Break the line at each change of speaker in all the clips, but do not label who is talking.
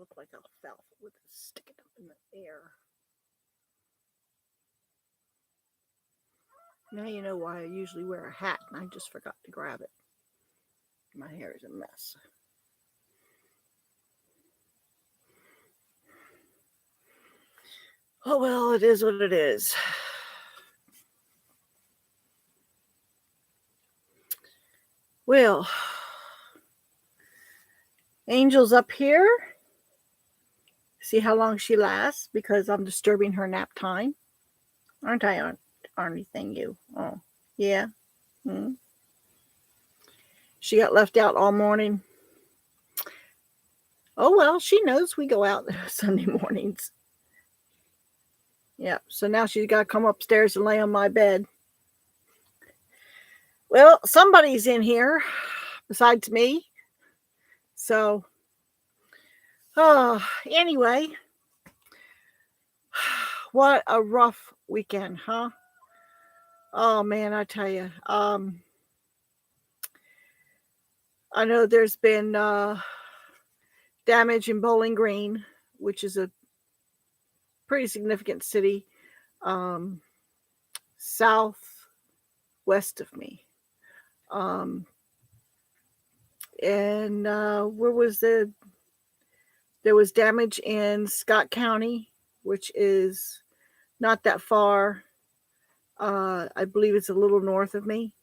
look like I fell with it sticking up in the air. Now you know why I usually wear a hat and I just forgot to grab it. My hair is a mess. Oh well, it is what it is. Well, Angel's up here. See how long she lasts because I'm disturbing her nap time. Aren't I, anything you? Oh, yeah. Hmm. She got left out all morning. Oh, well, she knows we go out Sunday mornings. Yeah, so now she's got to come upstairs and lay on my bed. Well, somebody's in here besides me. So, anyway, what a rough weekend, huh? Oh man, I tell you. I know there's been damage in Bowling Green, which is a pretty significant city southwest of me. Um, and where was there was damage in Scott County, which is not that far. I believe it's a little north of me.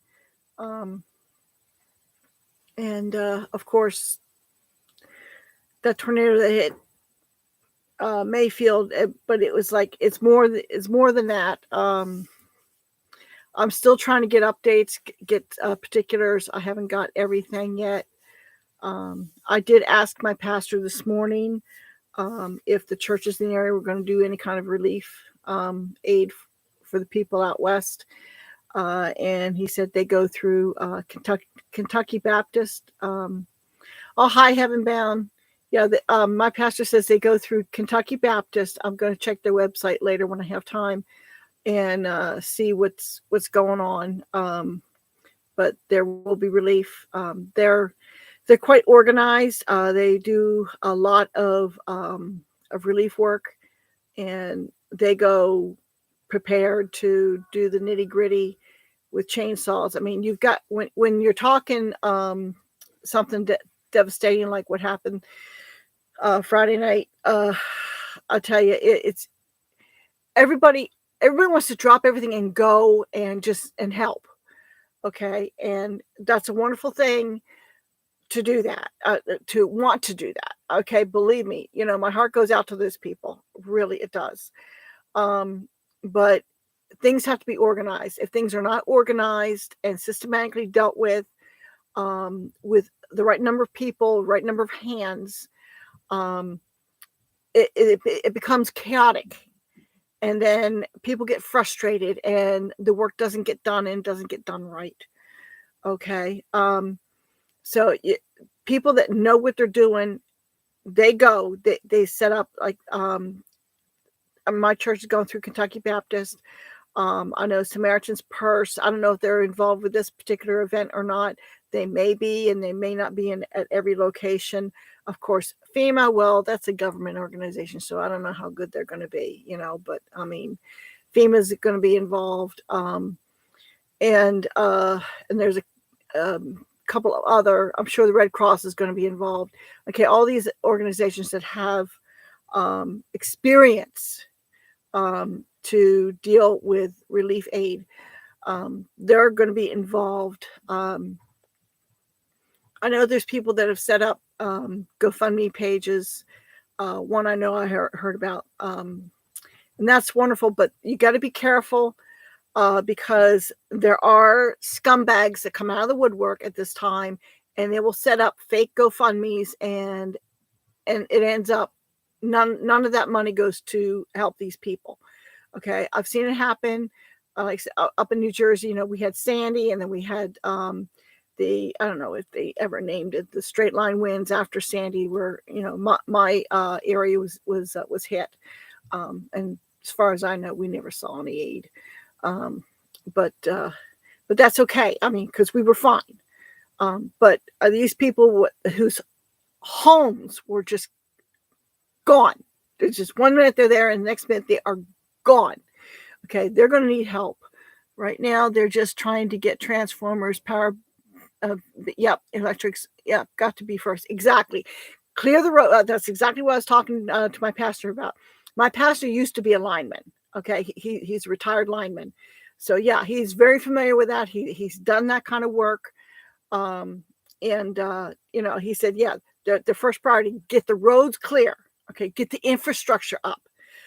Um, and of course, that tornado that hit Mayfield, but it was like it's more than that. I'm still trying to get updates, get particulars. I haven't got everything yet. I did ask my pastor this morning if the churches in the area were going to do any kind of relief aid for the people out west. And he said they go through Kentucky Baptist. Oh, hi, Heaven Bound. Yeah, my pastor says they go through Kentucky Baptist. I'm going to check their website later when I have time and see what's going on. But there will be relief. They're quite organized. They do a lot of relief work, and they go prepared to do the nitty gritty with chainsaws. I mean, you've got when you're talking something devastating like what happened Friday night. I tell you, it's everybody. Everybody wants to drop everything and go and just and help. Okay, and that's a wonderful thing to do that, to want to do that. Okay, believe me, my heart goes out to those people. Really, it does. But things have to be organized. If things are not organized and systematically dealt with the right number of people, right number of hands, it becomes chaotic. And then people get frustrated and the work doesn't get done and doesn't get done right. Okay. So people that know what they're doing, they go, they set up like, my church is going through Kentucky Baptist. I know Samaritan's Purse. I don't know if they're involved with this particular event or not. They may be, and they may not be at every location. Of course, FEMA, well, that's a government organization, so I don't know how good they're going to be, but I mean, FEMA is going to be involved. And there's a couple of other, I'm sure the Red Cross is going to be involved. Okay, all these organizations that have experience to deal with relief aid, they're going to be involved. I know there's people that have set up GoFundMe pages. One I know I heard about, and that's wonderful, but you got to be careful because there are scumbags that come out of the woodwork at this time, and they will set up fake GoFundMes, and it ends up none of that money goes to help these people. Okay, I've seen it happen. Like up in New Jersey, we had Sandy, and then we had I don't know if they ever named it, the straight line winds after Sandy, where my area was hit, and as far as I know, we never saw any aid. But that's okay. I mean, because we were fine. But these people whose homes were just gone. There's just 1 minute they're there and the next minute they are gone. Okay, they're going to need help. Right now, they're just trying to get transformers, power. Electrics. Yep, got to be first. Exactly. Clear the road. That's exactly what I was talking to my pastor about. My pastor used to be a lineman. Okay, he's a retired lineman. So yeah, he's very familiar with that. He's done that kind of work. He said, yeah, the first priority, get the roads clear. Okay, get the infrastructure up.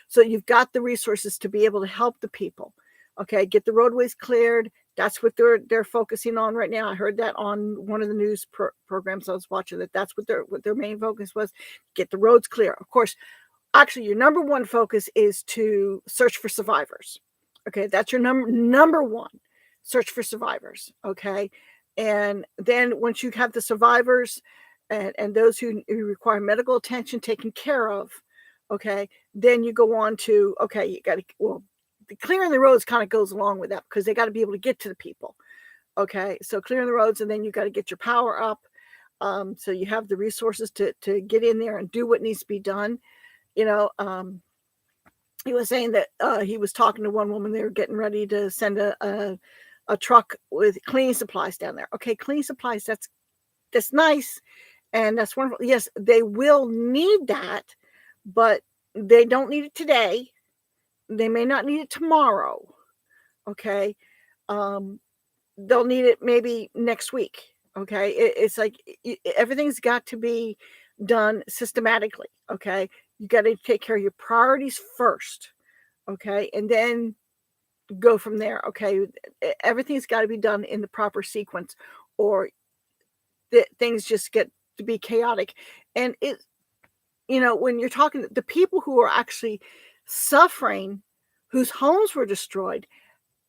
So you've got the resources to be able to help the people. Okay, get the roadways cleared. That's what they're focusing on right now. I heard that on one of the news programs I was watching. That's what their main focus was: get the roads clear. Of course, actually, your number one focus is to search for survivors. Okay, that's your number one. Search for survivors. Okay, and then once you have the survivors and those who require medical attention taken care of, okay, then you go on to you got to clearing the roads kind of goes along with that because they got to be able to get to the people. Okay, so clearing the roads, and then you got to get your power up, so you have the resources to get in there and do what needs to be done. He was saying that he was talking to one woman. They were getting ready to send a truck with cleaning supplies down there. Okay, cleaning supplies, that's nice and that's wonderful. Yes, they will need that, but they don't need it today. They may not need it tomorrow. Okay. They'll need it maybe next week. Okay. It's like everything's got to be done systematically. Okay. You got to take care of your priorities first. Okay. And then go from there. Okay. Everything's got to be done in the proper sequence, or things just get to be chaotic. And when you're talking, the people who are actually suffering, whose homes were destroyed,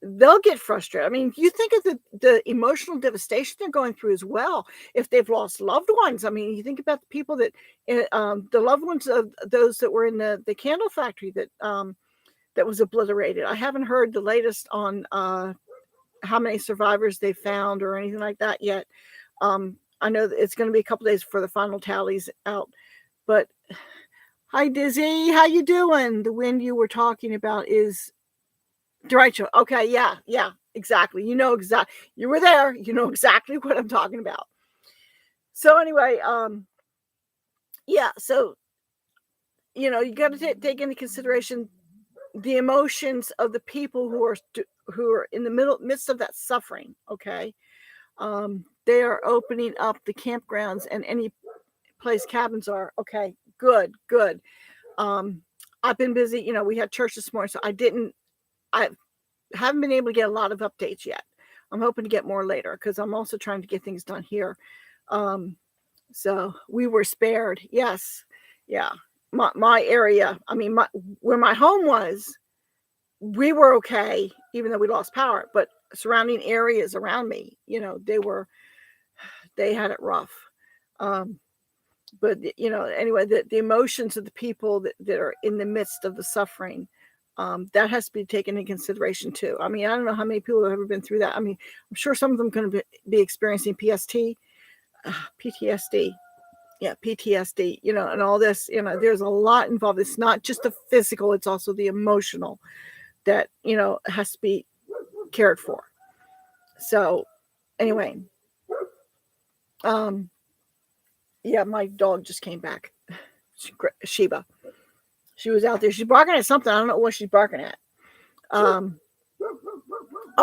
they'll get frustrated. I mean, you think of the emotional devastation they're going through as well. If they've lost loved ones, I mean, you think about the people that, the loved ones of those that were in the candle factory that was obliterated. I haven't heard the latest on how many survivors they found or anything like that yet. I know that it's going to be a couple days before the final tallies out, but hi, Dizzy. How you doing? The wind you were talking about is derecho. Okay, yeah, exactly. You were there. You know exactly what I'm talking about. So anyway, so you got to take into consideration the emotions of the people who are in the midst of that suffering. Okay, they are opening up the campgrounds and any place cabins are. Okay, good. I've been busy. We had church this morning, so I haven't been able to get a lot of updates yet. I'm hoping to get more later because I'm also trying to get things done here. So we were spared. Yes. Yeah. My area, I mean, where my home was, we were okay, even though we lost power, but surrounding areas around me, they had it rough. But anyway, the emotions of the people that are in the midst of the suffering, that has to be taken into consideration too. I mean, I don't know how many people have ever been through that. I mean, I'm sure some of them going to be experiencing PTSD. Yeah, PTSD, and all this, there's a lot involved. It's not just the physical, it's also the emotional that, has to be cared for. So anyway, my dog just came back. Sheba. She was out there. She's barking at something. I don't know what she's barking at. Oh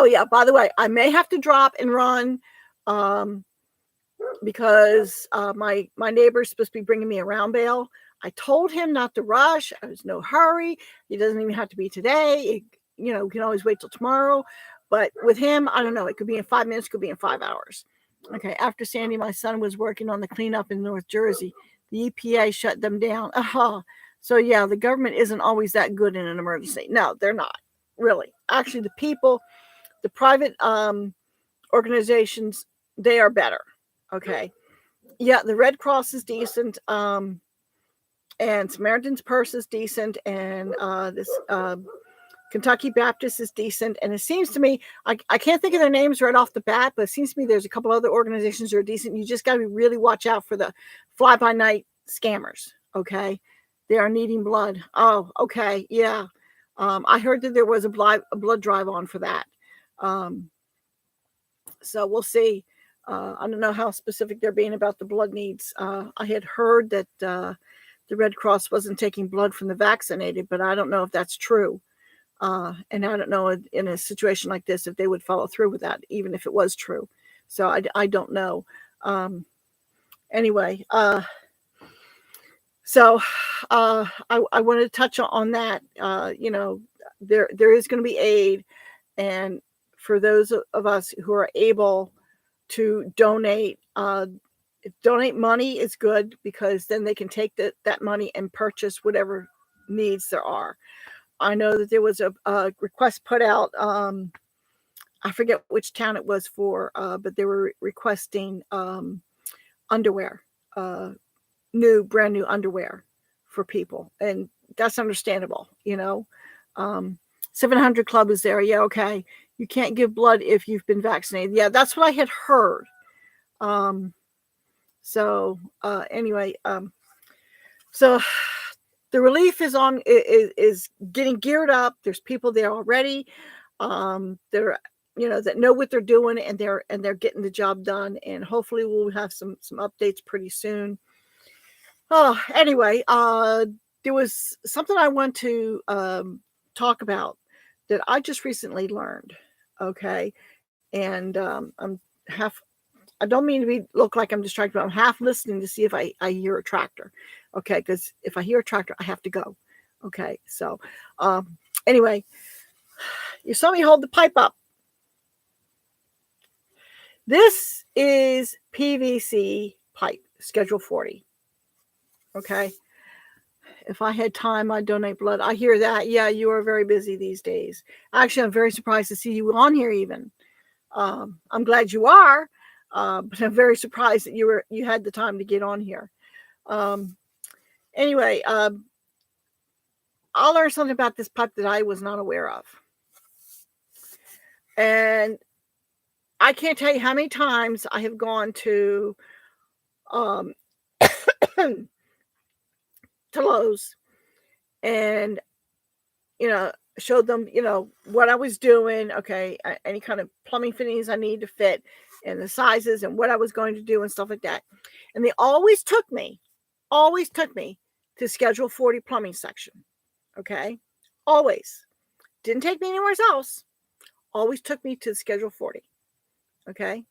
yeah, by the way, I may have to drop and run because my neighbor's supposed to be bringing me a round bale. I told him not to rush. I was no hurry. It doesn't even have to be today. We can always wait till tomorrow. But with him, I don't know. It could be in 5 minutes. It could be in 5 hours. Okay. After Sandy, my son was working on the cleanup in North Jersey. The EPA shut them down. So yeah, the government isn't always that good in an emergency. No, they're not really. Actually, the people, the private organizations, they are better. Okay. Yeah, the Red Cross is decent. And Samaritan's Purse is decent. And this Kentucky Baptist is decent. And it seems to me, I can't think of their names right off the bat, but it seems to me there's a couple other organizations that are decent. You just got to really watch out for the fly-by-night scammers. Okay. They are needing blood. Oh, okay. Yeah. I heard that there was a blood drive on for that. So we'll see. I don't know how specific they're being about the blood needs. I had heard that the Red Cross wasn't taking blood from the vaccinated, but I don't know if that's true. And I don't know in a situation like this if they would follow through with that, even if it was true. So I don't know. Anyway, so I wanted to touch on that. There is going to be aid, and for those of us who are able to donate, donate money is good, because then they can take that money and purchase whatever needs there are. I know that there was a request put out. I forget which town it was for, but they were requesting underwear, brand new underwear for people, and that's understandable. 700 Club is there. Yeah, okay. You can't give blood if you've been vaccinated. Yeah, that's what I had heard. Anyway, so the relief is getting geared up. There's people there already. They're that know what they're doing, and they're getting the job done. And hopefully we'll have some updates pretty soon. Oh, anyway, there was something I want to talk about that I just recently learned. Okay, and I don't mean to look like I'm distracted, but I'm half listening to see if I hear a tractor. Okay, because if I hear a tractor, I have to go. Okay, so anyway, you saw me hold the pipe up. This is PVC pipe, Schedule 40. Okay. If I had time, I'd donate blood. I hear that. Yeah, you are very busy these days. Actually, I'm very surprised to see you on here even. I'm glad you are, but I'm very surprised that you had the time to get on here. Anyway, I'll learn something about this pipe that I was not aware of. And I can't tell you how many times I have gone to to Lowe's and showed them what I was doing, okay, any kind of plumbing fittings I need to fit, and the sizes and what I was going to do and stuff like that. And they always took me to Schedule 40 plumbing section. Okay, always. Didn't take me anywhere else. Always took me to Schedule 40. Okay.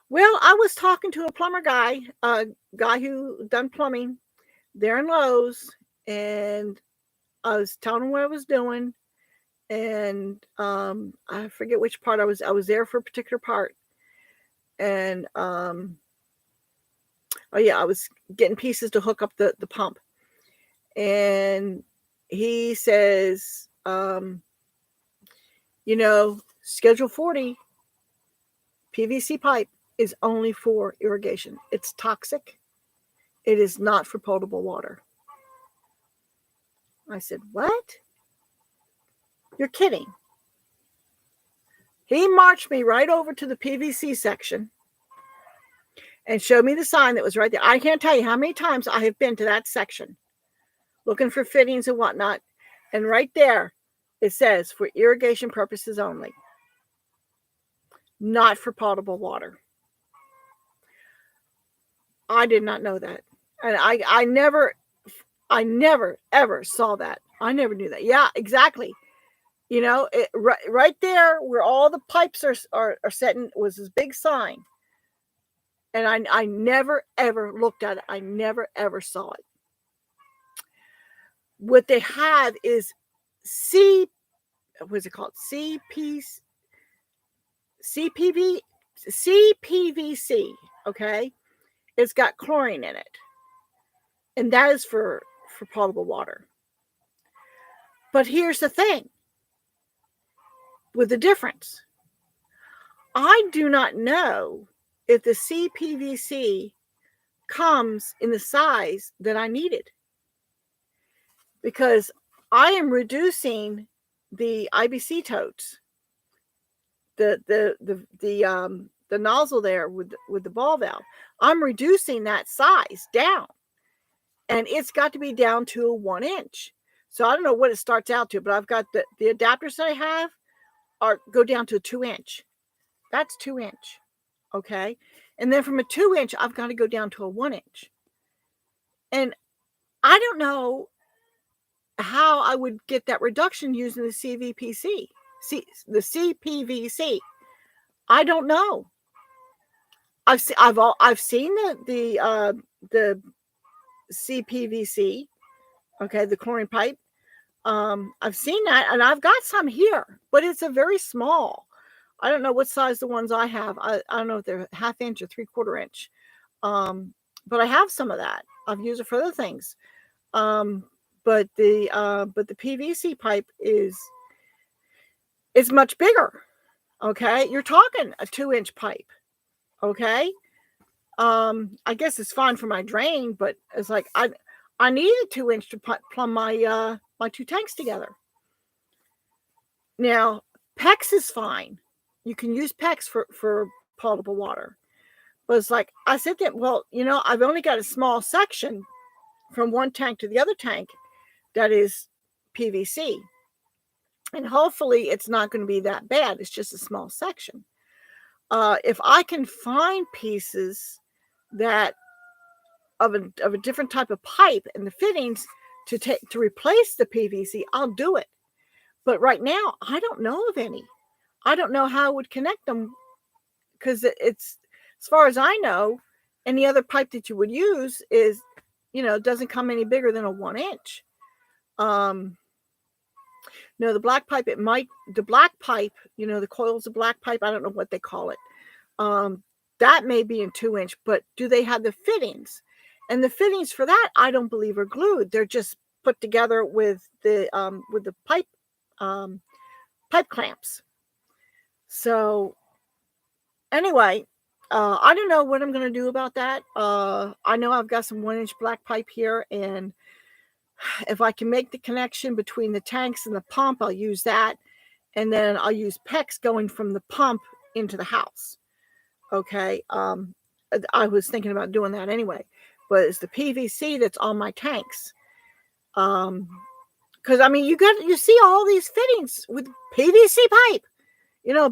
Well, I was talking to a plumber guy, a guy who done plumbing there in Lowe's, and I was telling him what I was doing, and I forget which part I was there for a particular part, and I was getting pieces to hook up the pump, and he says, Schedule 40 PVC pipe is only for irrigation. It's toxic. It is not for potable water. I said, what? You're kidding. He marched me right over to the PVC section and showed me the sign that was right there. I can't tell you how many times I have been to that section looking for fittings and whatnot. And right there, it says for irrigation purposes only, not for potable water. I did not know that. And I never ever saw that. I never knew that. Yeah, exactly. Right there where all the pipes are setting was this big sign. And I never ever looked at it. I never ever saw it. What they have is what's it called? CPVC. Okay. It's got chlorine in it. And that is for potable water. But here's the thing with the difference. I do not know if the CPVC comes in the size that I needed, because I am reducing the IBC totes, the nozzle there with the ball valve. I'm reducing that size down. and it's got to be down to a 1 inch. So I don't know what it starts out to, but I've got the adapters that I have go down to a 2 inch. That's 2 inch. Okay. And then from a 2 inch, I've got to go down to a 1 inch. And I don't know how I would get that reduction using the CVPC, the CPVC. I don't know. I've seen the CPVC, okay, the chlorine pipe. I've seen that, and I've got some here, but it's a very small. I don't know what size the ones I have. I don't know if they're 1/2 inch or 3/4 inch. But I have some of that. I've used it for other things. But the PVC pipe is much bigger. Okay, you're talking a 2 inch pipe. Okay, I guess it's fine for my drain, but it's like I need a 2 inch to plumb my my 2 tanks together. Now, PEX is fine. You can use PEX for potable water. But it's like, I said that, well, I've only got a small section from one tank to the other tank that is PVC. And hopefully it's not going to be that bad. It's just a small section. If I can find pieces that of a different type of pipe and the fittings to replace the PVC, I'll do it. But right now, I don't know of any. I don't know how I would connect them, because it's, as far as I know, any other pipe that you would use is, doesn't come any bigger than a 1 inch. No, the black pipe, the black pipe, the coils of black pipe, I don't know what they call it. That may be in 2 inch, but do they have the fittings? And the fittings for that, I don't believe are glued. They're just put together with the pipe clamps. So anyway, I don't know what I'm going to do about that. I know I've got some 1 inch black pipe here, and if I can make the connection between the tanks and the pump, I'll use that. And then I'll use PEX going from the pump into the house. Okay. I was thinking about doing that anyway, but it's the PVC that's on my tanks. Because I mean, you see all these fittings with PVC pipe,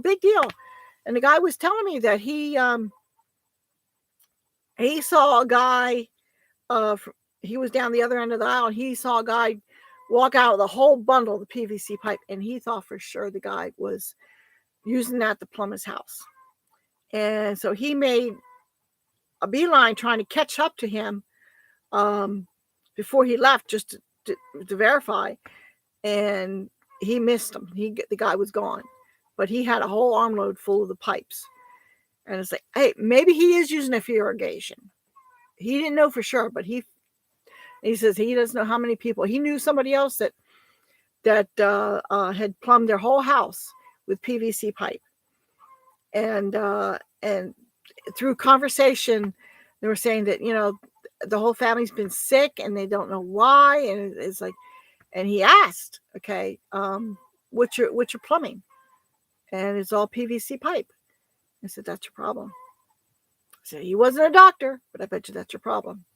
big deal. And the guy was telling me that he saw a guy, he was down the other end of the aisle, and he saw a guy walk out with a whole bundle of the PVC pipe, and he thought for sure the guy was using that to plumb his house. And so he made a beeline trying to catch up to him before he left, just to verify. And he missed him. The guy was gone, but he had a whole armload full of the pipes. And it's like, hey, maybe he is using it for irrigation. He didn't know for sure, but he says he doesn't know how many people. He knew somebody else that had plumbed their whole house with PVC pipe. And through conversation, they were saying that, the whole family's been sick and they don't know why. And it's like, and he asked, okay, what's your plumbing? And it's all PVC pipe. I said, that's your problem. I said, he wasn't a doctor, but I bet you that's your problem.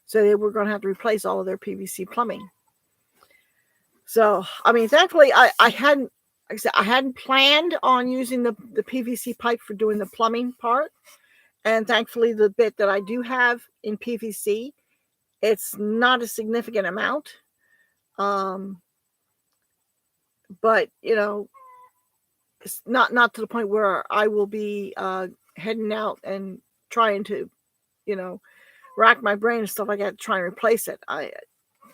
So they were going to have to replace all of their PVC plumbing. So, I mean, thankfully, I hadn't planned on using the PVC pipe for doing the plumbing part. And thankfully, the bit that I do have in PVC, it's not a significant amount. But, it's not to the point where I will be heading out and trying to, rack my brain and stuff like that to try and replace it.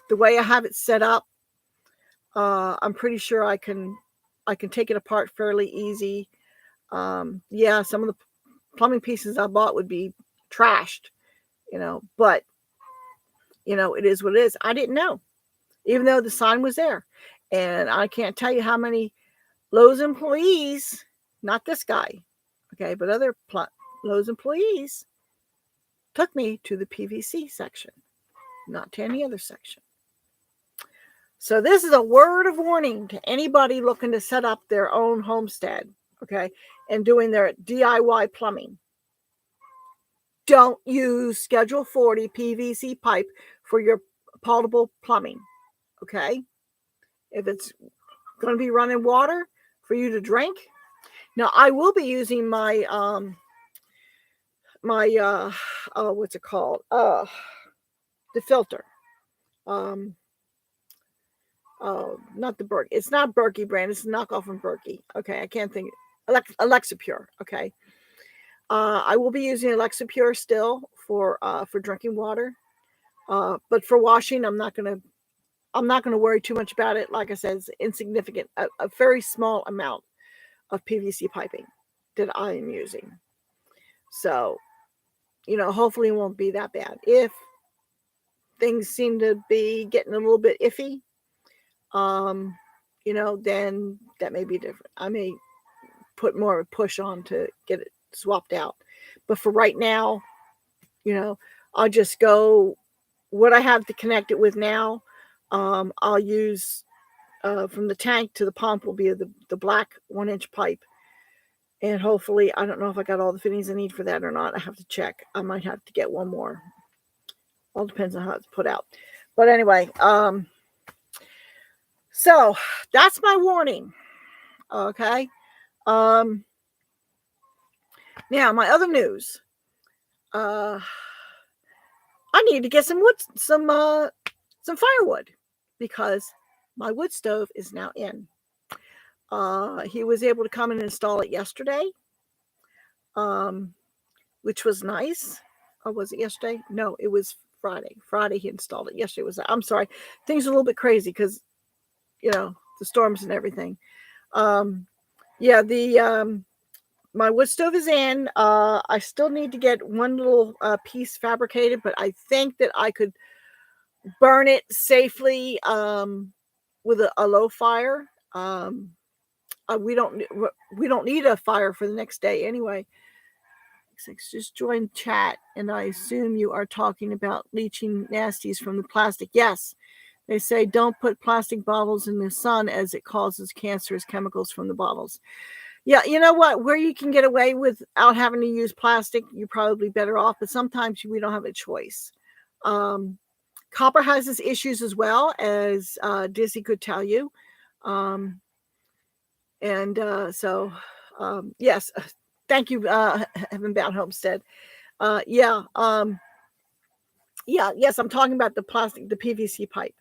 The way I have it set up, I'm pretty sure I can take it apart fairly easy. Yeah, some of the plumbing pieces I bought would be trashed, but it is what it is. I didn't know, even though the sign was there. And I can't tell you how many Lowe's employees, not this guy, okay, but other Lowe's employees took me to the PVC section, not to any other section. So this is a word of warning to anybody looking to set up their own homestead, okay, and doing their DIY plumbing. Don't use Schedule 40 PVC pipe for your potable plumbing. Okay. If it's going to be running water for you to drink. Now I will be using my what's it called? The filter. Um Not the Berkey. It's not Berkey brand. It's a knockoff from Berkey. Okay, I can't think. Alexa Pure. Okay. I will be using Alexa Pure still for drinking water. But for washing, I'm not gonna worry too much about it. Like I said, it's insignificant, a very small amount of PVC piping that I am using. So, hopefully it won't be that bad. If things seem to be getting a little bit iffy, then that may be different. I may put more of a push on to get it swapped out. But for right now, I'll just go what I have to connect it with now. I'll use from the tank to the pump will be the black 1-inch pipe. And hopefully, I don't know if I got all the fittings I need for that or not. I have to check. I might have to get one more. All depends on how it's put out. But anyway, so that's my warning. Okay. Now my other news. I need to get some wood, some firewood, because my wood stove is now in. He was able to come and install it yesterday, which was nice. Or was it yesterday? No, it was Friday. Friday he installed it. Yesterday was. I'm sorry, things are a little bit crazy because, the storms and everything. My wood stove is in. I still need to get one little piece fabricated, but I think that I could burn it safely with a low fire. We don't need a fire for the next day anyway. Just join chat, and I assume you are talking about leaching nasties from the plastic. Yes, they say don't put plastic bottles in the sun as it causes cancerous chemicals from the bottles. Yeah, you know what? Where you can get away without having to use plastic, you're probably better off. But sometimes we don't have a choice. Copper has its issues as well, as Dizzy could tell you. Yes, thank you, Heaven Bound Homestead. Yes, I'm talking about the plastic, the PVC pipe.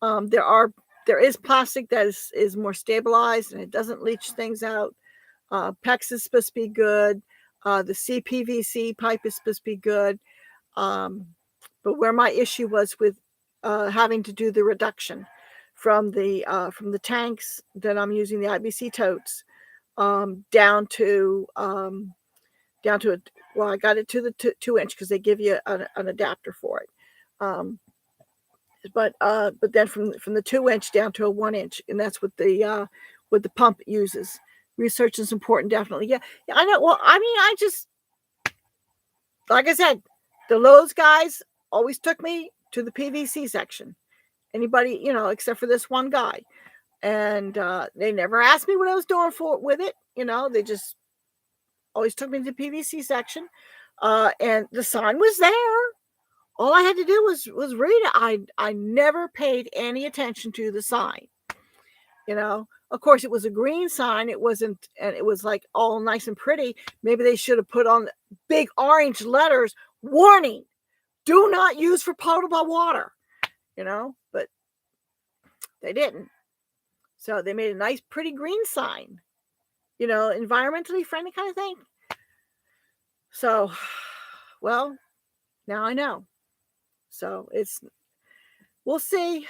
There is plastic that is more stabilized and it doesn't leach things out. PEX is supposed to be good. The CPVC pipe is supposed to be good. But where my issue was with having to do the reduction from the tanks that I'm using, the IBC totes, down to I got it to the 2-inch because they give you an adapter for it. But then from the 2-inch down to a 1-inch, and that's what the pump uses. Research is important, definitely. Yeah, I know. Well, I mean, I just, like I said, the Lowe's guys always took me to the PVC section. Anybody, except for this one guy. And they never asked me what I was doing with it. They just always took me to the PVC section. And the sign was there. All I had to do was read it. I never paid any attention to the sign. Of course, it was a green sign. It wasn't, and it was like all nice and pretty. Maybe they should have put on big orange letters, warning, do not use for potable water, but they didn't. So they made a nice, pretty green sign, environmentally friendly kind of thing. So, well, now I know. So we'll see.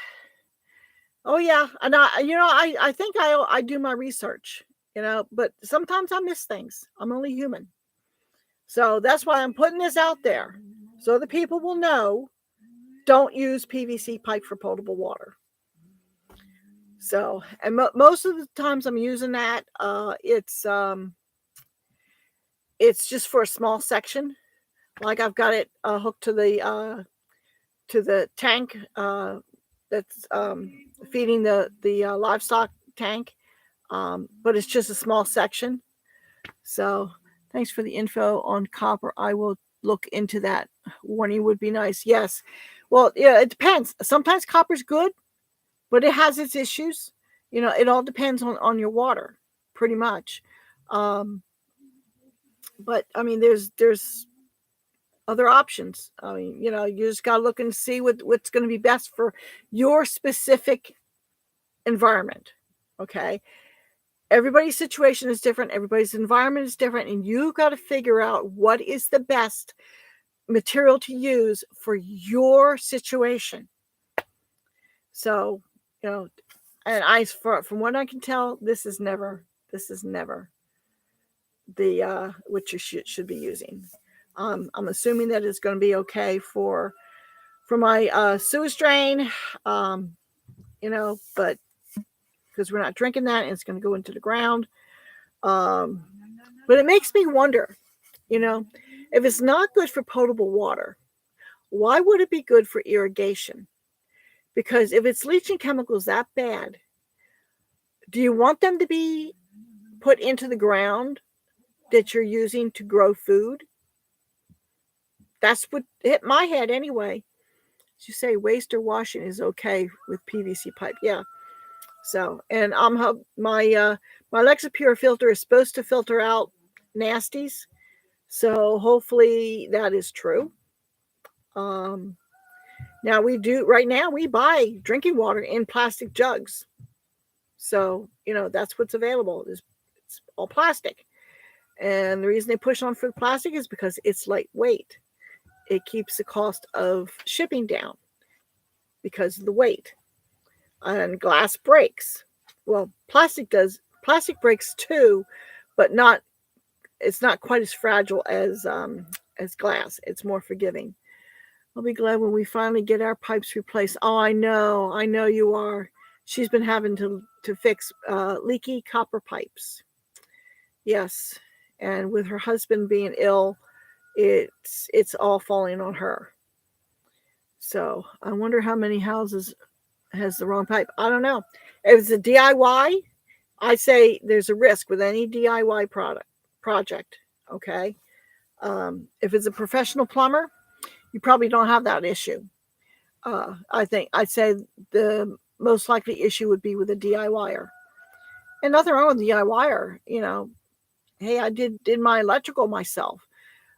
Oh yeah, and I think I do my research, but sometimes I miss things. I'm only human. So that's why I'm putting this out there, so the people will know, don't use PVC pipe for potable water. So, and most of the times I'm using that, it's just for a small section. Like I've got it hooked to the tank that's feeding the livestock tank, but it's just a small section. So thanks for the info on copper. I will look into that. Warning would be nice. Yes, Well, yeah, it depends. Sometimes copper's good, but it has its issues. It all depends on your water, pretty much. Um, but I mean, there's other options. I mean, you just got to look and see what's going to be best for your specific environment. Okay. Everybody's situation is different. Everybody's environment is different. And you got to figure out what is the best material to use for your situation. So, and from what I can tell, this is never the what you should be using. I'm assuming that it's going to be okay for my sewage drain, but because we're not drinking that, and it's going to go into the ground. But it makes me wonder, if it's not good for potable water, why would it be good for irrigation? Because if it's leaching chemicals that bad, do you want them to be put into the ground that you're using to grow food? That's what hit my head anyway. As you say, waste or washing is okay with PVC pipe. Yeah. So, and my Lexapure filter is supposed to filter out nasties. So hopefully that is true. Now right now we buy drinking water in plastic jugs. So, that's what's available. It's all plastic. And the reason they push on for plastic is because it's lightweight. It keeps the cost of shipping down because of the weight. And glass breaks. Well, plastic breaks too, but it's not quite as fragile as glass. It's more forgiving. I'll be glad when we finally get our pipes replaced. Oh, I know you are. She's been having to fix leaky copper pipes. Yes, and with her husband being ill, it's all falling on her. So I wonder how many houses has the wrong pipe. I don't know. If it's a DIY, I say there's a risk with any DIY project. Okay. If it's a professional plumber, you probably don't have that issue. I'd say the most likely issue would be with a DIYer. And nothing wrong with DIYer. Hey, I did my electrical myself.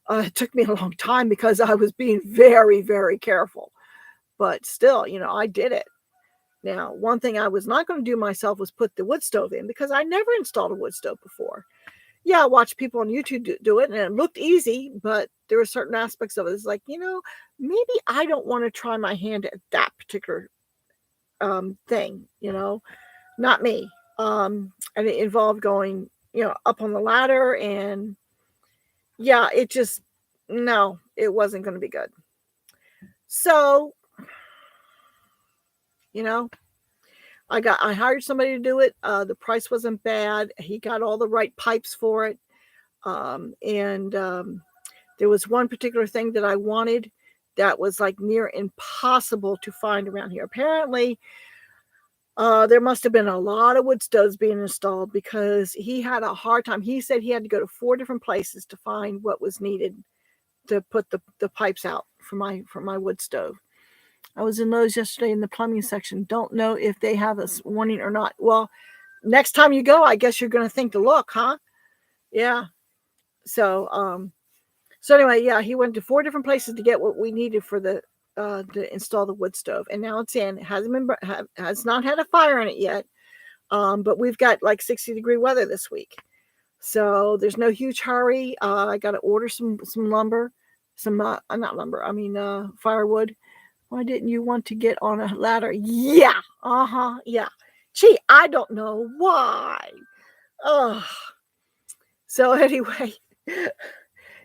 It took me a long time because I was being very, very careful. But still, I did it. Now, one thing I was not going to do myself was put the wood stove in because I never installed a wood stove before. Yeah, I watched people on YouTube do it and it looked easy, but there were certain aspects of it. It's like, maybe I don't want to try my hand at that particular thing, not me. And it involved going, up on the ladder, and yeah, no, it wasn't going to be good. So, I hired somebody to do it. The price wasn't bad. He got all the right pipes for it. And there was one particular thing that I wanted that was like near impossible to find around here. Apparently, there must have been a lot of wood stoves being installed because he had a hard time. He said he had to go to 4 different places to find what was needed to put the pipes out for my wood stove. I was in Lowe's yesterday in the plumbing section. Don't know if they have a warning or not. Well, next time you go, I guess you're going to think to look, huh? Yeah. So anyway, yeah, he went to 4 different places to get what we needed for to install the wood stove, and now it's in. It has not had a fire in it yet, but we've got like 60-degree weather this week, so there's no huge hurry. I got to order some lumber, not lumber. I mean firewood. Why didn't you want to get on a ladder? Yeah, yeah. Gee, I don't know why. Oh, so anyway,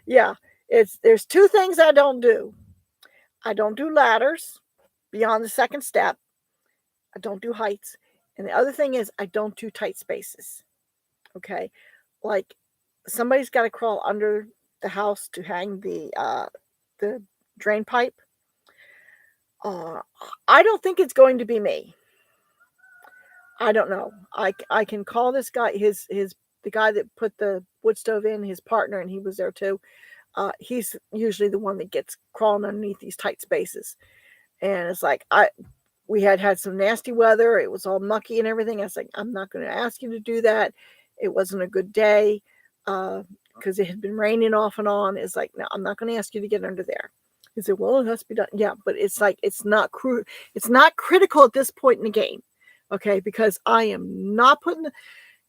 yeah. There's 2 things I don't do. I don't do ladders beyond the second step. I don't do heights. And the other thing is I don't do tight spaces. Okay. Like somebody's got to crawl under the house to hang the drain pipe. I don't think it's going to be me. I don't know. I can call this guy, the guy that put the wood stove in, his partner, and he was there too. He's usually the one that gets crawling underneath these tight spaces. And it's like, we had some nasty weather. It was all mucky and everything. I was like, I'm not going to ask you to do that. It wasn't a good day because it had been raining off and on. It's like, no, I'm not going to ask you to get under there. He said, well, it has to be done. Yeah, but it's like, it's not critical at this point in the game. Okay, because I am not putting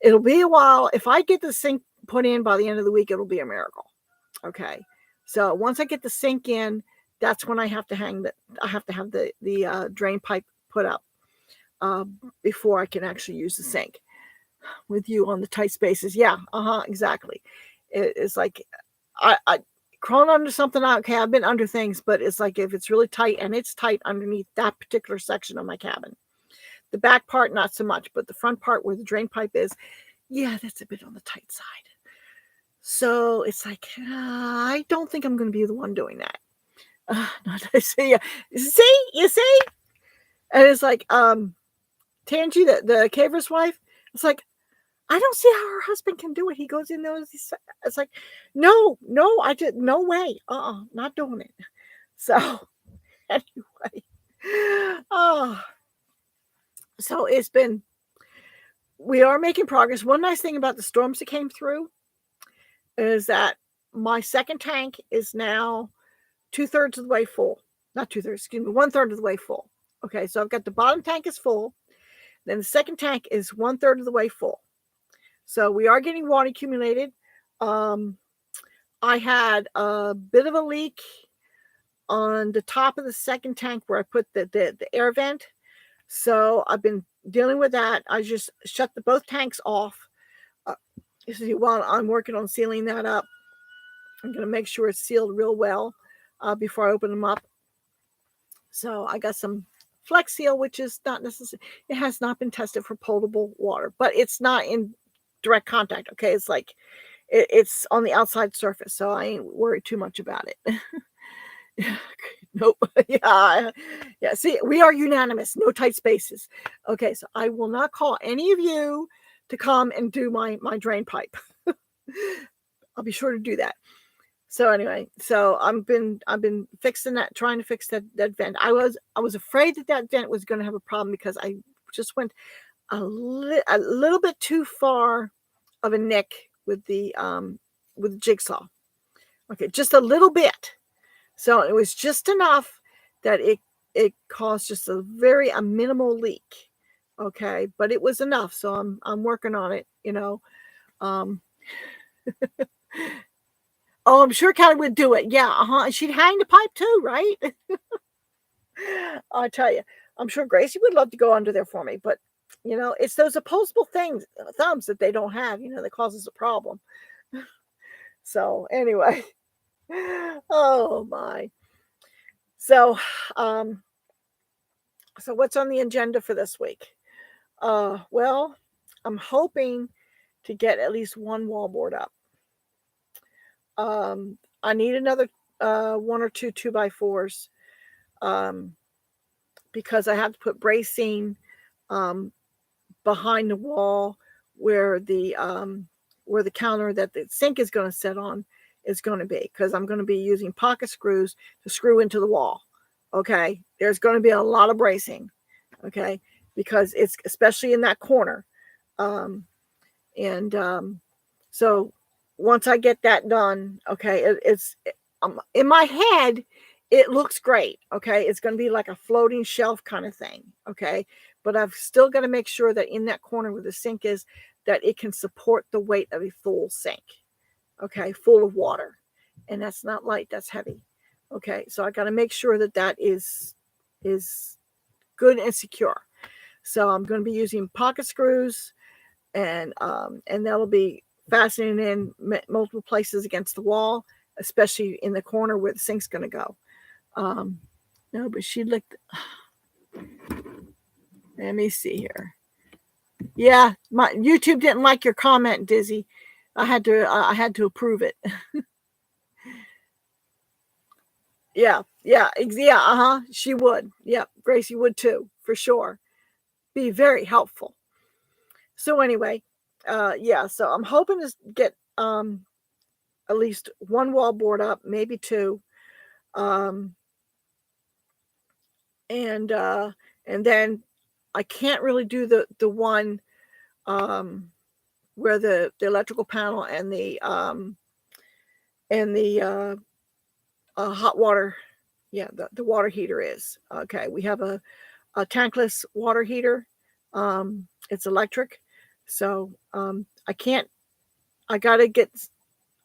it'll be a while. If I get the sink put in by the end of the week, it'll be a miracle. Okay. So once I get the sink in, that's when I have to have the drain pipe put up before I can actually use the sink with you on the tight spaces. Yeah. Exactly. It's like, I crawling under something. Okay. I've been under things, but it's like, if it's really tight, and it's tight underneath that particular section of my cabin, the back part, not so much, but the front part where the drain pipe is, yeah, that's a bit on the tight side. So it's like, I don't think I'm going to be the one doing that. Not to say, you see, and it's like, Tangi, the caver's wife. It's like, I don't see how her husband can do it. He goes in those. It's like, no, I did no way. Not doing it. So anyway, so we are making progress. One nice thing about the storms that came through is that my second tank is now 2/3 of the way full. Not 2/3, excuse me, 1/3 of the way full. Okay, so I've got the bottom tank is full. Then the second tank is 1/3 of the way full. So we are getting water accumulated. I had a bit of a leak on the top of the second tank where I put the air vent. So I've been dealing with that. I just shut both tanks off. While I'm working on sealing that up, I'm going to make sure it's sealed real well before I open them up. So I got some Flex Seal, which is not necessary. It has not been tested for potable water, but it's not in direct contact. Okay, it's like it's on the outside surface, so I ain't worried too much about it. Nope. Yeah. See, we are unanimous. No tight spaces. Okay, so I will not call any of you to come and do my drain pipe. I'll be sure to do that. So anyway, so I've been fixing that, trying to fix that vent. I was afraid that vent was going to have a problem because I just went a little bit too far of a nick with the jigsaw. Okay, just a little bit. So it was just enough that it caused just a minimal leak. Okay, but it was enough. So I'm working on it, Oh, I'm sure Kelly would do it. Yeah, she'd hang the pipe too, right? I tell you, I'm sure Gracie would love to go under there for me, but it's those opposable thumbs that they don't have, that causes a problem. So anyway, oh my. So, so what's on the agenda for this week? Well, I'm hoping to get at least one wallboard up. I need another 1 or 2 2x4s because I have to put bracing behind the wall where the counter that the sink is going to sit on is going to be, because I'm going to be using pocket screws to screw into the wall. Okay, there's going to be a lot of bracing. Okay, because it's especially in that corner, so once I get that done, okay, it's in my head, it looks great. Okay, it's going to be like a floating shelf kind of thing. Okay, but I've still got to make sure that in that corner where the sink is, that it can support the weight of a full sink. Okay, full of water, and that's not light, that's heavy. Okay, so I got to make sure that is good and secure. So I'm going to be using pocket screws, and that'll be fastening in multiple places against the wall, especially in the corner where the sink's going to go. No, but she looked. Let me see here. Yeah, my YouTube didn't like your comment, Dizzy. I had to approve it. Yeah. She would. Yeah, Gracie would too, for sure. Be very helpful. So anyway, so I'm hoping to get at least one wall board up, maybe 2. and then I can't really do the one where the electrical panel and the hot water, the water heater is. Okay, we have a tankless water heater. It's electric, so I can't. I gotta get.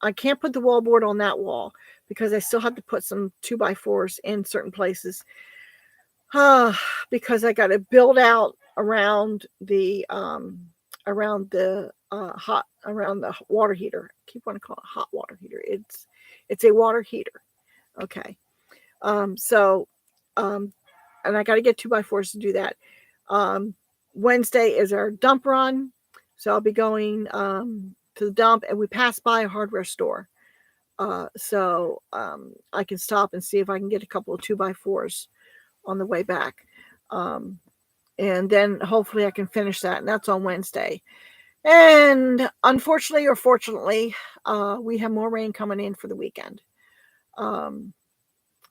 I can't put the wallboard on that wall because I still have to put some 2x4s in certain places. Because I got to build out around the around the water heater. I keep wanting to call it a hot water heater. It's a water heater. Okay. So and I got to get 2x4s to do that. Wednesday is our dump run, so I'll be going to the dump, and we pass by a hardware store. So I can stop and see if I can get a couple of 2x4s on the way back. And then hopefully I can finish that. And that's on Wednesday. And unfortunately or fortunately, we have more rain coming in for the weekend.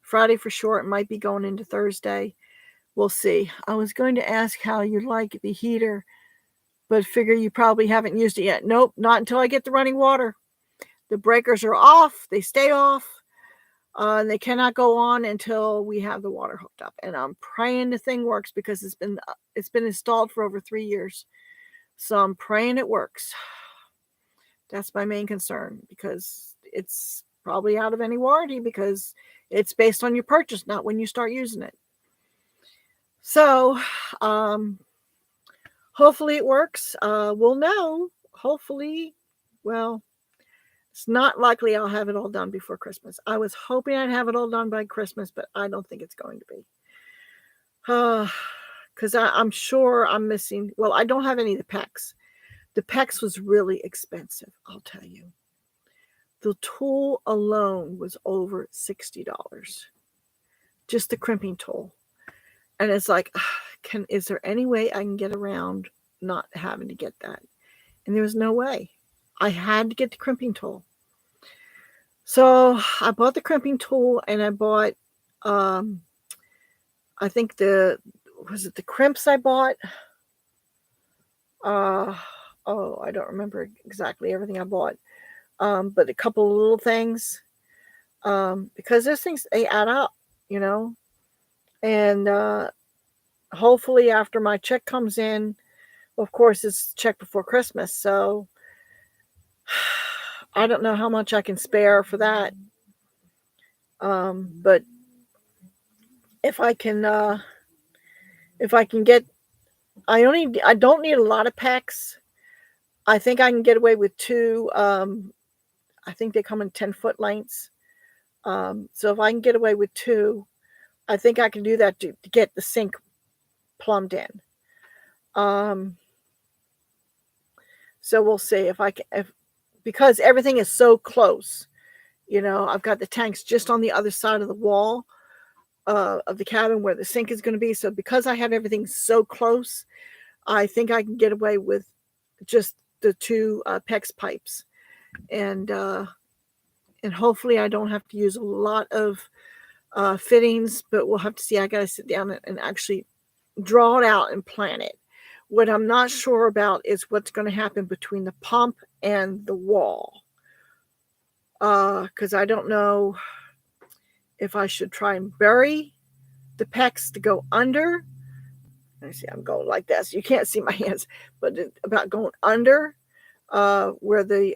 Friday for sure. It might be going into Thursday. We'll see. I was going to ask how you like the heater, but figure you probably haven't used it yet. Nope, not until I get the running water. The breakers are off. They stay off. And they cannot go on until we have the water hooked up. And I'm praying the thing works because it's been installed for over 3 years. So I'm praying it works. That's my main concern, because it's probably out of any warranty because it's based on your purchase, not when you start using it. So hopefully it works. We'll know. Hopefully, well, it's not likely I'll have it all done before Christmas. I was hoping I'd have it all done by Christmas, but I don't think it's going to be. Because I'm sure I'm missing. Well, I don't have any of the PEX. The PEX was really expensive, I'll tell you. The tool alone was over $60. Just the crimping tool. And it's like, is there any way I can get around not having to get that? And there was no way. I had to get the crimping tool. So I bought the crimping tool, and I bought, I think was it the crimps I bought? I don't remember exactly everything I bought. But a couple of little things, because those things, they add up, and hopefully after my check comes in, of course it's check before Christmas, so I don't know how much I can spare for that. But if I can get, I don't need a lot of PEX. I think I can get away with 2. I think they come in 10-foot lengths. So if I can get away with 2, I think I can do that to get the sink plumbed in. So we'll see because everything is so close. I've got the tanks just on the other side of the wall of the cabin where the sink is going to be. So because I have everything so close, I think I can get away with just the 2 PEX pipes, and hopefully I don't have to use a lot of fittings. But we'll have to see. I got to sit down and actually draw it out and plan it. What I'm not sure about is what's going to happen between the pump and the wall. Because I don't know if I should try and bury the PEX to go under. Let me see, I'm going like this. You can't see my hands, but about going under where the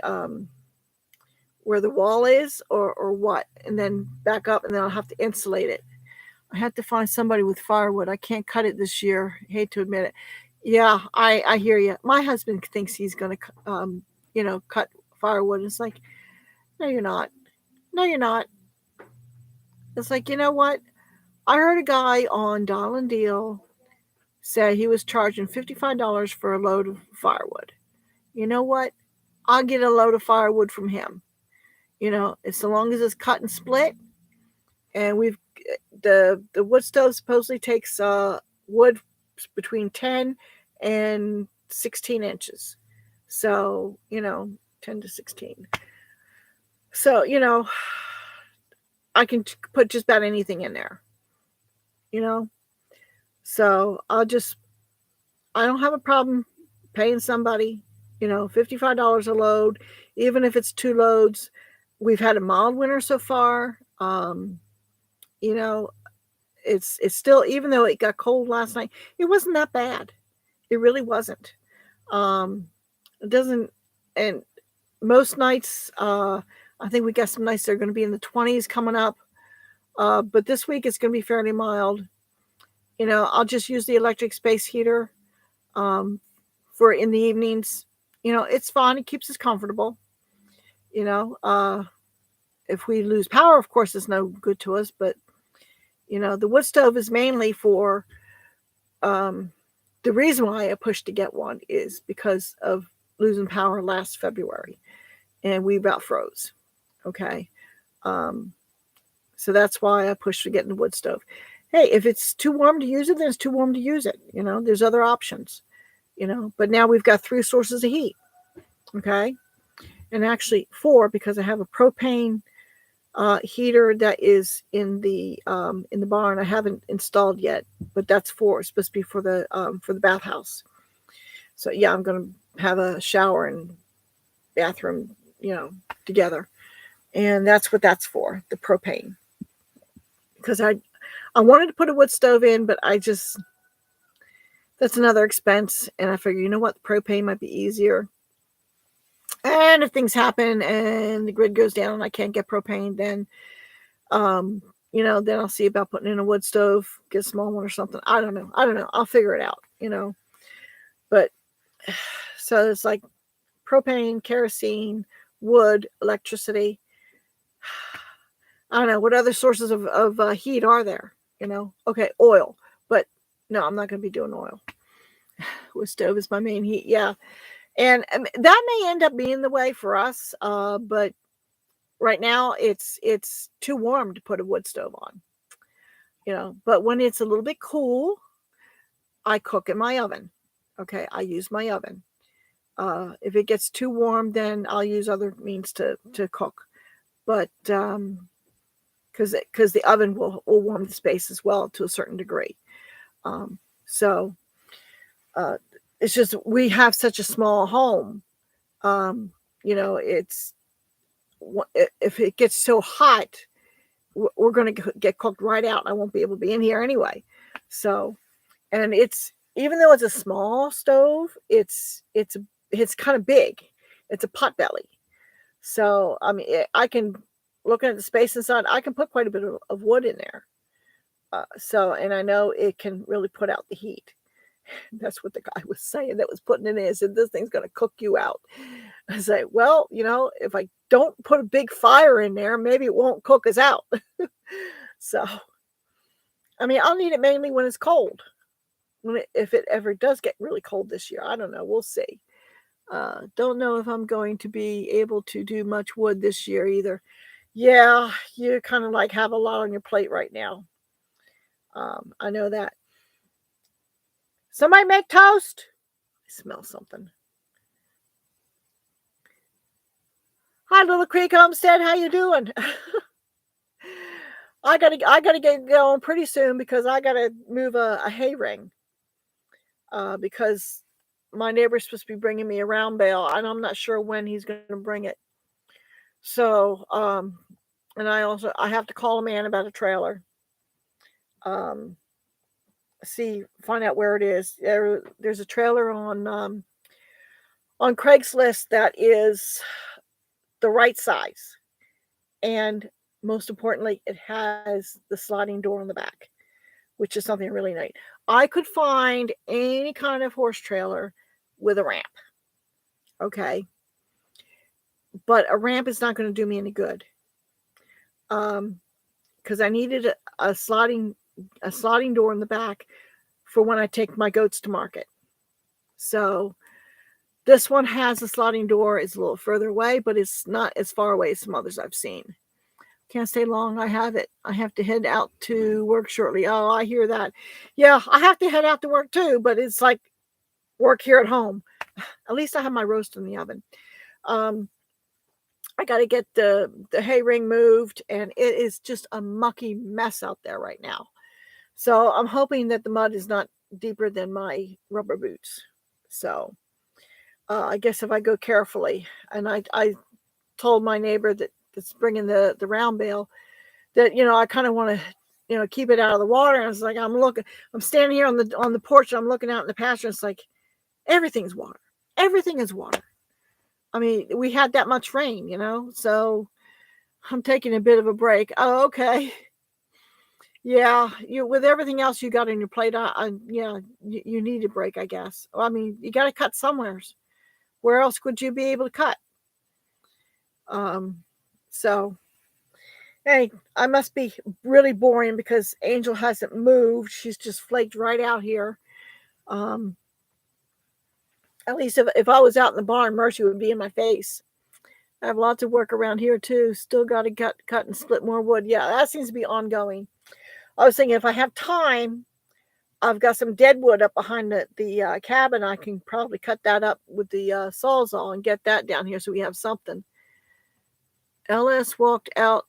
wall is, or what, and then back up, and then I'll have to insulate it. I have to find somebody with firewood. I can't cut it this year. I hate to admit it. Yeah, I hear you. My husband thinks he's going to, cut firewood. It's like, no, you're not. No, you're not. It's like, you know what? I heard a guy on Dial and Deal say he was charging $55 for a load of firewood. You know what? I'll get a load of firewood from him. As long as it's cut and split. And the wood stove supposedly takes wood between 10 and 16 inches. So, 10 to 16. So, I can put just about anything in there. So I don't have a problem paying somebody, $55 a load, even if it's 2 loads. We've had a mild winter so far. You know, it's still, even though it got cold last night, it wasn't that bad. It really wasn't. Um, it doesn't, and most nights, I think we got some nights that are going to be in the 20s coming up. But this week it's going to be fairly mild. I'll just use the electric space heater um, for in the evenings. It's fun. It keeps us comfortable. You know, uh, if we lose power, of course, it's no good to us. But the wood stove is mainly for um, the reason why I pushed to get one is because of losing power last February, and we about froze. Okay, um, so that's why I pushed to get the wood stove. Hey, if it's too warm to use it, then it's too warm to use it. There's other options. But now we've got 3 sources of heat. Okay, and actually 4 because I have a propane heater that is in the barn. I haven't installed yet, but that's 4. It's supposed to be for the bathhouse. So yeah, I'm gonna have a shower and bathroom, together, and that's what that's for, the propane. Because I wanted to put a wood stove in, but that's another expense, and I figure, what, propane might be easier. And if things happen and the grid goes down and I can't get propane, then then I'll see about putting in a wood stove, get a small one or something. I don't know. I'll figure it out, But so it's like propane, kerosene, wood, electricity. I don't know what other sources of heat are there. Okay, oil, but no, I'm not going to be doing oil. Wood stove is my main heat. Yeah, and that may end up being the way for us. But right now it's too warm to put a wood stove on. But when it's a little bit cool, I cook in my oven. Okay, I use my oven. If it gets too warm, then I'll use other means to cook. But because the oven will warm the space as well to a certain degree. So it's just we have such a small home. It's if it gets so hot, we're going to get cooked right out. I won't be able to be in here anyway. So, and it's, even though it's a small stove, it's kind of big. It's a pot belly. So, I mean, I can, looking at the space inside, I can put quite a bit of wood in there. And I know it can really put out the heat. That's what the guy was saying that was putting it in. He said, this thing's going to cook you out. I say, well, if I don't put a big fire in there, maybe it won't cook us out. So, I mean, I'll need it mainly when it's cold. If it ever does get really cold this year, I don't know. We'll see. Don't know if I'm going to be able to do much wood this year either. Yeah, you kind of like have a lot on your plate right now. I know that. Somebody make toast. I smell something. Hi, Little Creek Homestead. How you doing? I gotta get going pretty soon because I gotta move a hay ring. Because my neighbor's supposed to be bringing me a round bale, and I'm not sure when he's going to bring it. So, and I have to call a man about a trailer. Find out where it is. There's a trailer on Craigslist that is the right size, and most importantly, it has the sliding door on the back, which is something really nice. I could find any kind of horse trailer with a ramp. Okay. But a ramp is not going to do me any good. Because I needed a sliding door in the back for when I take my goats to market. So this one has a sliding door. It's a little further away, but it's not as far away as some others I've seen. Can't stay long. I have it. I have to head out to work shortly. Oh, I hear that. Yeah, I have to head out to work too, but it's like work here at home. At least I have my roast in the oven. I got to get the hay ring moved, and it is just a mucky mess out there right now. So I'm hoping that the mud is not deeper than my rubber boots. So I guess if I go carefully, and I told my neighbor that's bringing the round bale that I kind of want to keep it out of the water. And it's like I'm standing here on the porch, and I'm looking out in the pasture. And it's like everything's water. Everything is water. I mean, we had that much rain, so I'm taking a bit of a break. Oh, okay. Yeah, you with everything else you got on your plate, yeah, you need a break, I guess. I mean, you got to cut somewheres. Where else would you be able to cut? So hey, I must be really boring because Angel hasn't moved. She's just flaked right out here. Um, at least if I was out in the barn, Mercy would be in my face. I have lots of work around here too. Still got to cut and split more wood. Yeah, that seems to be ongoing. I was thinking if I have time, I've got some dead wood up behind the cabin. I can probably cut that up with the sawzall and get that down here so we have something. LS walked out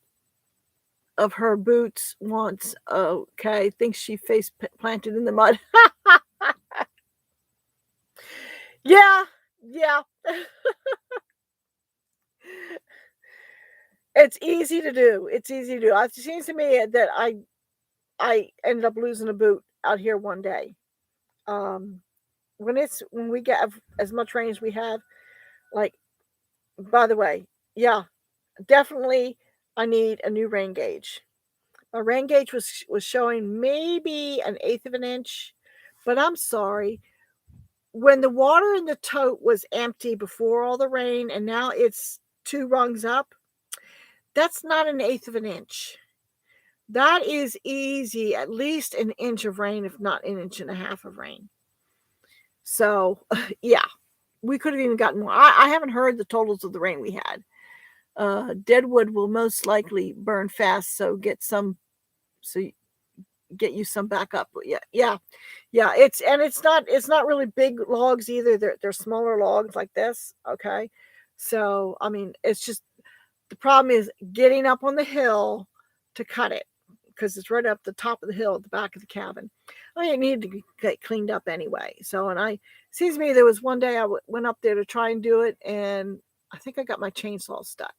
of her boots once. Okay, thinks she face planted in the mud. Yeah. It's easy to do. It's easy to do. It seems to me that I ended up losing a boot out here one day. When we get as much rain as we have, like, by the way, yeah, definitely I need a new rain gauge. My rain gauge was showing maybe an eighth of an inch, but I'm sorry. When the water in the tote was empty before all the rain and now it's 2 rungs up, that's not an eighth of an inch. That is easy, at least an inch of rain, if not an inch and a half of rain. So, yeah, we could have even gotten more. I haven't heard the totals of the rain we had. Deadwood will most likely burn fast, so get you some backup. Yeah. It's not really big logs either. They're smaller logs like this. Okay, so I mean, it's just the problem is getting up on the hill to cut it because it's right up the top of the hill at the back of the cabin. I mean, it needed to get cleaned up anyway. So, seems to me there was one day I went up there to try and do it, and I think I got my chainsaw stuck.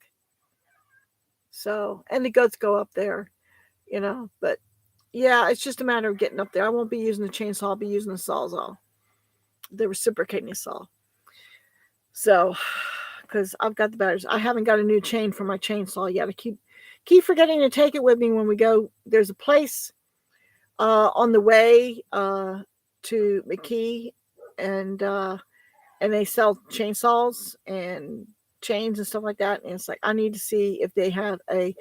So, and the goats go up there, but yeah, it's just a matter of getting up there. I won't be using the chainsaw. I'll be using the sawzall, the reciprocating saw. So, because I've got the batteries, I haven't got a new chain for my chainsaw yet. I keep forgetting to take it with me when we go. There's a place on the way to McKee, and they sell chainsaws and chains and stuff like that. And it's like I need to see if they have a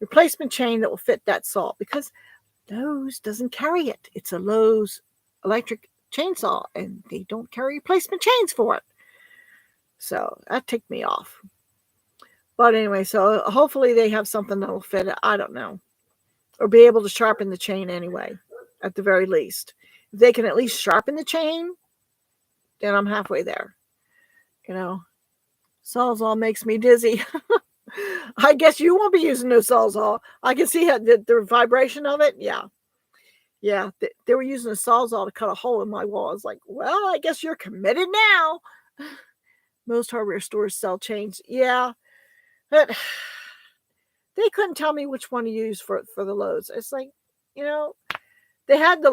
replacement chain that will fit that saw because Lowe's doesn't carry it. It's a Lowe's electric chainsaw, and they don't carry replacement chains for it. So that ticked me off. But anyway, so hopefully they have something that will fit it. I don't know. Or be able to sharpen the chain anyway, at the very least. If they can at least sharpen the chain, then I'm halfway there. Sawzall makes me dizzy. I guess you won't be using no sawzall. I can see the vibration of it. Yeah. They were using a sawzall to cut a hole in my wall. I was like, well, I guess you're committed now. Most hardware stores sell chains. Yeah. But they couldn't tell me which one to use for the Lowe's. It's like, they had the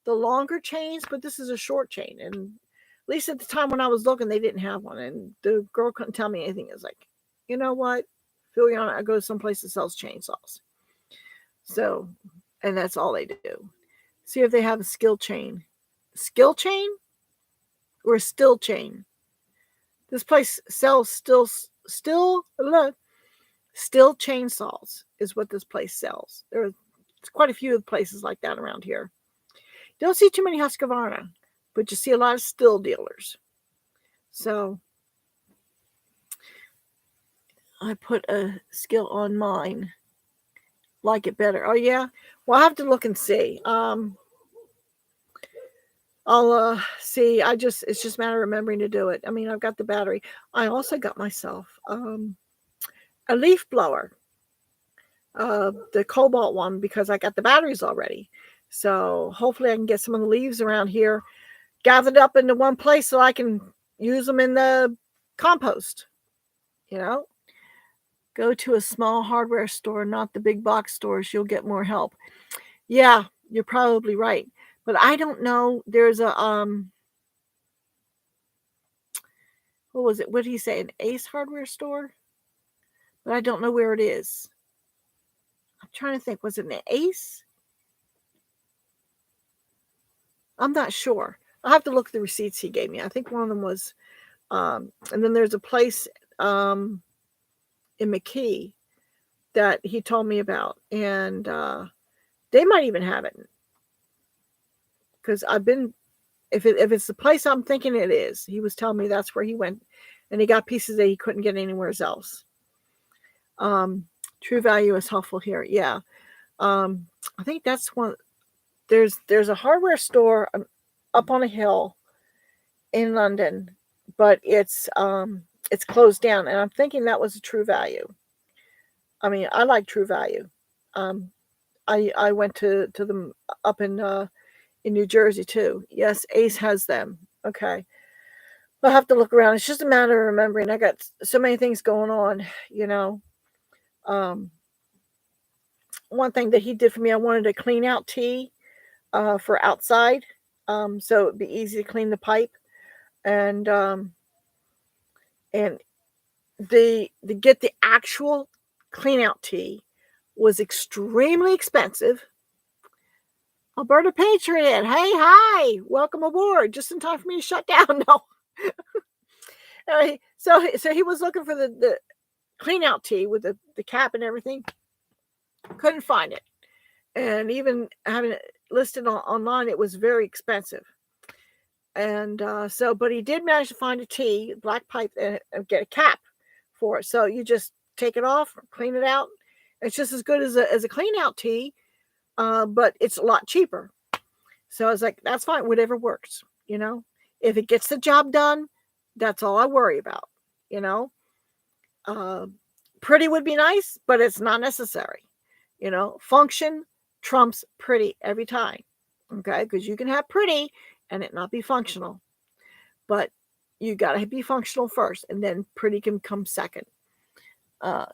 longer chains, but this is a short chain. And at least at the time when I was looking, they didn't have one. And the girl couldn't tell me anything. It's like, you know what? Philiana, I go someplace that sells chainsaws. So, and that's all they do. See if they have a skill chain. Skill chain? Or a still chain? This place sells still chainsaws is what this place sells. There's quite a few places like that around here. Don't see too many Husqvarna, but you see a lot of still dealers. So I put a skill on mine. Like it better. Oh yeah? Well, I have to look and see. I'll see. It's just a matter of remembering to do it. I mean, I've got the battery. I also got myself a leaf blower. the cobalt one, because I got the batteries already. So hopefully I can get some of the leaves around here gathered up into one place so I can use them in the compost. You know, go to a small hardware store, not the big box stores. You'll get more help. Yeah, you're probably right. But I don't know. There's a what was it? What did he say? An Ace hardware store? But I don't know where it is. I'm trying to think. Was it an Ace? I'm not sure. I'll have to look at the receipts he gave me. I think one of them was and then there's a place in McKee that he told me about, and they might even have it, because I've been, if it's the place I'm thinking it is, he was telling me that's where he went, and he got pieces that he couldn't get anywhere else. True Value is helpful here. Yeah, I think that's one. There's a hardware store up on a hill in London, but it's closed down, and I'm thinking that was a True Value. I mean, I like True Value. I went to them up in New Jersey too. Yes, Ace has them. Okay, I'll have to look around. It's just a matter of remembering. I got so many things going on. You know, one thing that he did for me, I wanted a clean out tee for outside, so it'd be easy to clean the pipe, and the get the actual clean out tee was extremely expensive. Alberta Patriot, hey, hi, welcome aboard. Just in time for me to shut down. No. So he was looking for the clean out tee with the cap and everything. Couldn't find it. And even having it listed online, it was very expensive. And but he did manage to find a tee, black pipe, and get a cap for it. So you just take it off, clean it out. It's just as good as a clean out tee, but it's a lot cheaper. So I was like, that's fine, whatever works. You know, if it gets the job done, that's all I worry about. You know, pretty would be nice, but it's not necessary. You know, function trumps pretty every time. Okay, because you can have pretty and it not be functional, but you got to be functional first, and then pretty can come second.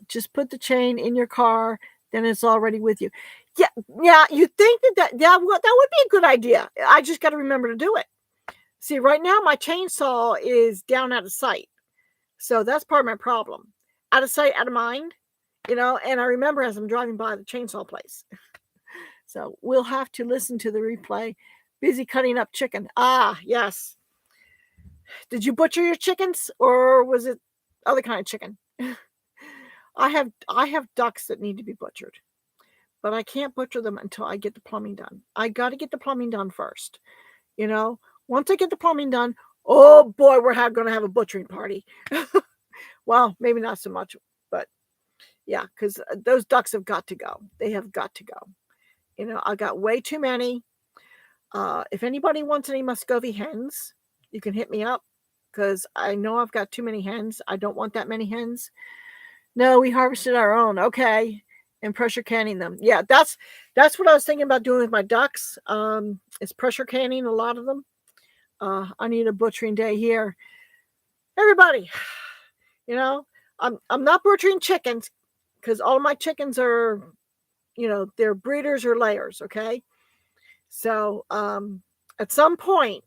Just put the chain in your car, then it's already with you. Yeah. You think that well, that would be a good idea. I just got to remember to do it. See, right now my chainsaw is down out of sight, so that's part of my problem. Out of sight, out of mind, you know. And I remember as I'm driving by the chainsaw place. So we'll have to listen to the replay. Busy cutting up chicken. Ah, yes. Did you butcher your chickens, or was it other kind of chicken? I have ducks that need to be butchered, but I can't butcher them until I get the plumbing done. I got to get the plumbing done first. You know, once I get the plumbing done, oh boy, we're going to have a butchering party. Well, maybe not so much, but yeah, because those ducks have got to go. They have got to go. You know, I got way too many. If anybody wants any Muscovy hens, you can hit me up, because I know I've got too many hens. I don't want that many hens. No, we harvested our own. Okay. And pressure canning them. Yeah, that's what I was thinking about doing with my ducks. Is pressure canning a lot of them. I need a butchering day here. Everybody, you know, I'm not butchering chickens, because all of my chickens are, you know, they're breeders or layers. Okay. So at some point,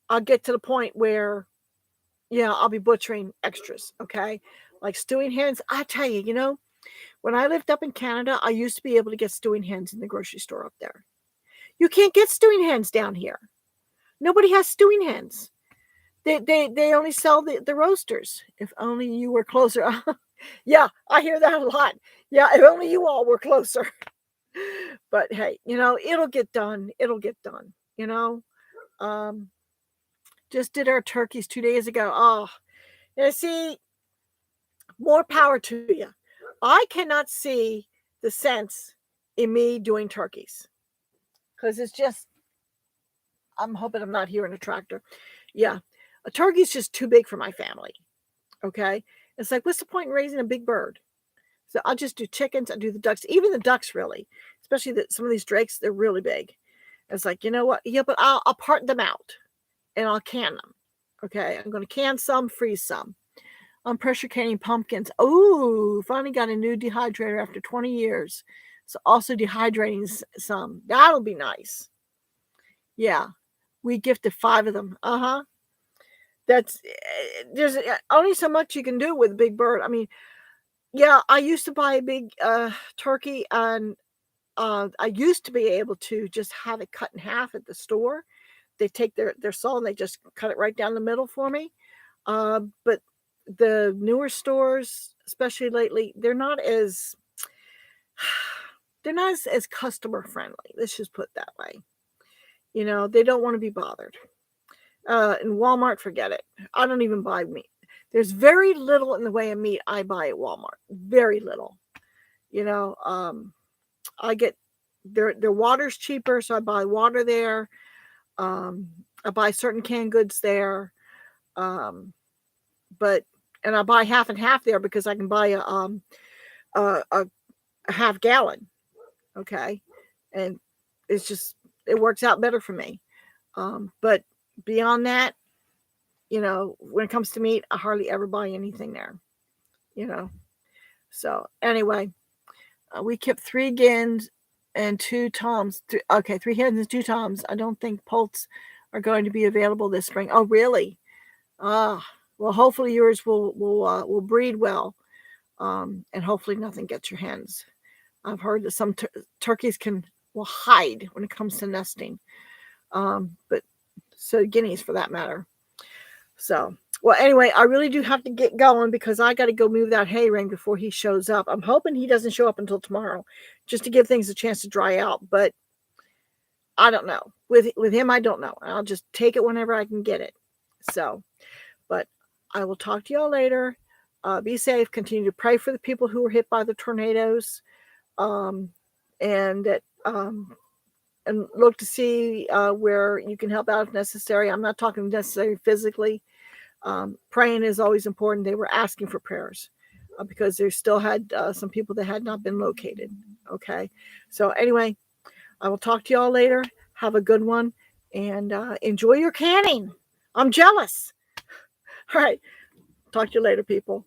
I'll get to the point where, yeah, I'll be butchering extras. Okay. Like stewing hens. I tell you, you know, when I lived up in Canada, I used to be able to get stewing hens in the grocery store up there. You can't get stewing hens down here. Nobody has stewing hens. They only sell the roasters. If only you were closer. Yeah, I hear that a lot. Yeah, if only you all were closer. But hey, you know, it'll get done. It'll get done. You know, just did our turkeys 2 days ago. Oh, you see, more power to you. I cannot see the sense in me doing turkeys, because it's just, I'm hoping I'm not hearing a tractor. Yeah, a turkey's just too big for my family. Okay, it's like, what's the point in raising a big bird? So I'll just do chickens. I do the ducks, even the ducks, really, especially some of these drakes. They're really big. It's like, you know what? Yeah, but I'll part them out and I'll can them. Okay, I'm going to can some, freeze some. I'm pressure canning pumpkins. Oh, finally got a new dehydrator after 20 years. So also dehydrating some. That'll be nice. Yeah, we gifted 5 of them. That's there's only so much you can do with a big bird. I mean, yeah, I used to buy a big turkey, and I used to be able to just have it cut in half at the store. They take their saw and they just cut it right down the middle for me. But the newer stores, especially lately, they're not as customer friendly. Let's just put it that way. You know, they don't want to be bothered. In Walmart, forget it. I don't even buy meat. There's very little in the way of meat I buy at Walmart. Very little. You know, I get their water's cheaper, so I buy water there. I buy certain canned goods there. But and I buy half and half there because I can buy a half gallon. Okay, and it works out better for me. But beyond that, you know, when it comes to meat, I hardly ever buy anything there. You know, so anyway, we kept 3 gins and 2 toms. 3 hens and 2 toms. I don't think poults are going to be available this spring. Oh, really? Ah, well, hopefully yours will breed well, and hopefully nothing gets your hens. I've heard that some turkeys will hide when it comes to nesting, but so guineas for that matter. So, well, anyway, I really do have to get going because I got to go move that hay ring before he shows up. I'm hoping he doesn't show up until tomorrow, just to give things a chance to dry out. But I don't know. With him, I don't know. I'll just take it whenever I can get it. So, but I will talk to y'all later. Be safe. Continue to pray for the people who were hit by the tornadoes, and that and look to see where you can help out if necessary. I'm not talking necessarily physically. Praying is always important. They were asking for prayers because they still had some people that had not been located. Okay. So anyway, I will talk to y'all later. Have a good one and enjoy your canning. I'm jealous. All right. Talk to you later, people.